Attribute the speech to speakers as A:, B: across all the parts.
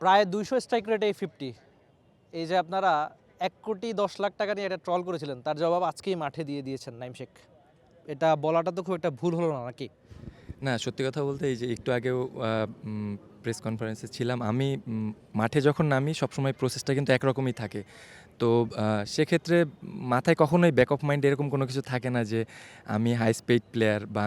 A: প্রায় 200 স্ট্রাইক রেটে 50। এই যে আপনারা 1,10,00,000 টাকা নিয়ে এটা ট্রল করেছিলেন, তার জবাব আজকেই মাঠে দিয়ে দিয়েছেন নাইম শেখ। এটা বলাটা তো খুব একটা ভুল হলো না নাকি?
B: না, সত্যি কথা বলতে এই যে একটু আগেও প্রেস কনফারেন্সে ছিলাম। আমি মাঠে যখন নামি সবসময় প্রসেসটা কিন্তু একরকমই থাকে। তো সেক্ষেত্রে মাথায় কখনোই ব্যাক অফ মাইন্ড এরকম কোনো কিছু থাকে না যে আমি হাইয়েস্ট পেইড প্লেয়ার বা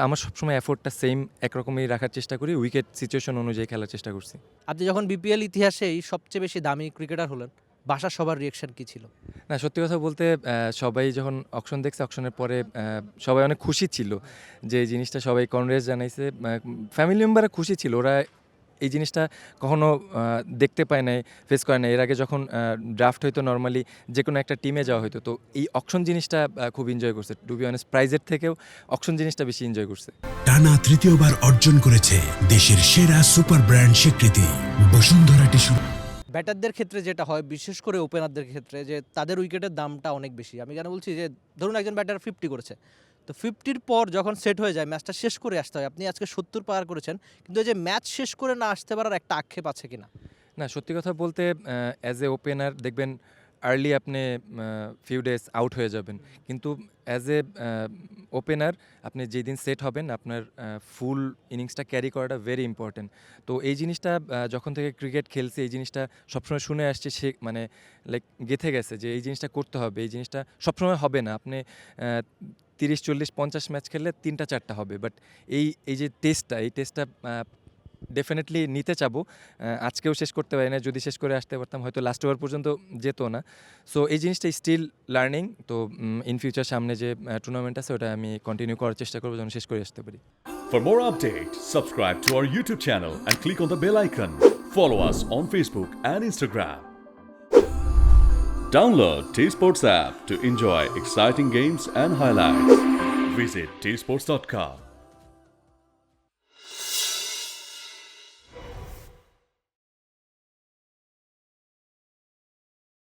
B: আমার সবসময় এফোর্টটা সেম একরকমই রাখার চেষ্টা করি। উইকেট সিচুয়েশন অনুযায়ী খেলার চেষ্টা করছি।
A: আপনি যখন বিপিএল ইতিহাসেই সবচেয়ে বেশি দামি ক্রিকেটার হলেন, বাসার সবার রিয়েকশন কি ছিল?
B: না, সত্যি কথা বলতে সবাই যখন অকশন দেখছে, অকশনের পরে সবাই অনেক খুশি ছিল যে এই জিনিসটা, সবাই কনগ্রেস জানাইছে। ফ্যামিলি মেম্বাররা খুশি ছিল। ওরা এই জিনিসটা কখনো দেখতে পায় নাই, ফেস করে নাই। এর আগে যখন ড্রাফট হইতো নর্মালি যে কোনো একটা টিমে যাওয়া হতো, তো এই অকশন জিনিসটা খুব এনজয় করছে। টু বি অনেস্ট, প্রাইজের থেকেও অকশন জিনিসটা বেশি এনজয় করছে।
C: টানা তৃতীয়বার অর্জন করেছে দেশের সেরা সুপার ব্র্যান্ড স্বীকৃতি বসুন্ধরা টিস্যু।
A: ব্যাটারদের ক্ষেত্রে যেটা হয়, বিশেষ করে ওপেনারদের ক্ষেত্রে, যে তাদের উইকেটের দামটা অনেক বেশি। আমি কেন বলছি, যে ধরুন একজন ব্যাটার 50 করেছে, তো 50-র পর যখন সেট হয়ে যায় ম্যাচটা শেষ করে আসতে হয়। আপনি আজকে 70 পার করেছেন, কিন্তু এই যে ম্যাচ শেষ করে না আসতে পারার একটা আক্ষেপ আছে কিনা?
B: না, সত্যি কথা বলতে অ্যাজ এ ওপেনার দেখবেন আর্লি আপনি ফিউ ডেজ আউট হয়ে যাবেন, কিন্তু অ্যাজ এ ওপেনার আপনি যেদিন সেট হবেন আপনার ফুল ইনিংসটা ক্যারি করাটা ভেরি ইম্পর্টেন্ট। তো এই জিনিসটা যখন থেকে ক্রিকেট খেলছি এই জিনিসটা সবসময় শুনে আসছে, সে মানে লাইক গেঁথে গেছে যে এই জিনিসটা করতে হবে। এই জিনিসটা সবসময় হবে না, আপনি 30, 40, 50 ম্যাচ খেললে 3টা 4টা হবে, বাট এই যে টেস্টটা ডেফিনেটলি নিতে চাবো। আজকেও শেষ করতে পারি না, যদি শেষ করে আসতে পারতাম হয়তো লাস্ট ওভার পর্যন্ত যেত না। সো এই জিনিসটা স্টিল লার্নিং। তো ইন ফিউচার সামনে যে টুর্নামেন্ট আছে ওটা আমি কন্টিনিউ করার চেষ্টা করবো যেন শেষ করে আসতে পারি।
D: For more updates, subscribe to our YouTube channel and click on the bell icon. Follow us on Facebook and Instagram. Download T-Sports app to enjoy exciting games and highlights. Visit tsports.com.